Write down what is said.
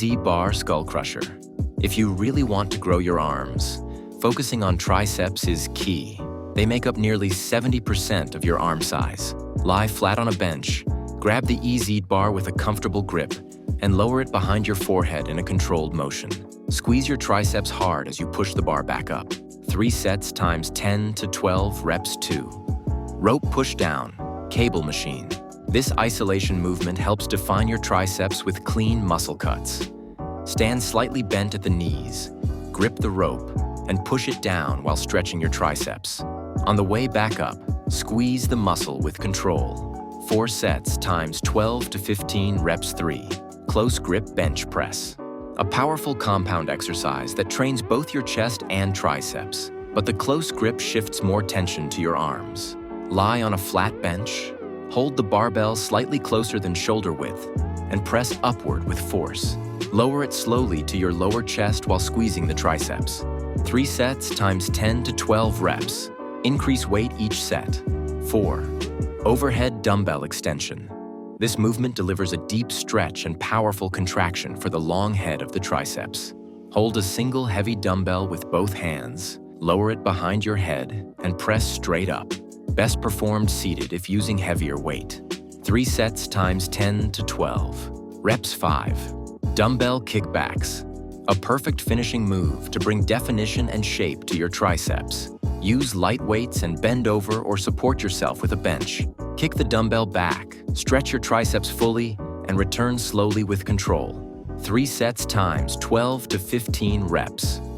EZ Bar Skull Crusher. If you really want to grow your arms, focusing on triceps is key. They make up nearly 70% of your arm size. Lie flat on a bench, grab the EZ bar with a comfortable grip, and lower it behind your forehead in a controlled motion. Squeeze your triceps hard as you push the bar back up. 3 sets times 10 to 12 reps 2. Rope pushdown, cable machine. This isolation movement helps define your triceps with clean muscle cuts. Stand slightly bent at the knees, grip the rope, and push it down while stretching your triceps. On the way back up, squeeze the muscle with control. 4 sets times 12 to 15 reps 3. Close grip bench press. A powerful compound exercise that trains both your chest and triceps, but the close grip shifts more tension to your arms. Lie on a flat bench, hold the barbell slightly closer than shoulder width, and press upward with force. Lower it slowly to your lower chest while squeezing the triceps. 3 sets times 10 to 12 reps. Increase weight each set. 4. Overhead dumbbell extension. This movement delivers a deep stretch and powerful contraction for the long head of the triceps. Hold a single heavy dumbbell with both hands, lower it behind your head, and press straight up. Best performed seated if using heavier weight. 3 sets times 10 to 12. Reps 5. Dumbbell Kickbacks. A perfect finishing move to bring definition and shape to your triceps. Use light weights and bend over or support yourself with a bench. Kick the dumbbell back, stretch your triceps fully, and return slowly with control. 3 sets times 12 to 15 reps.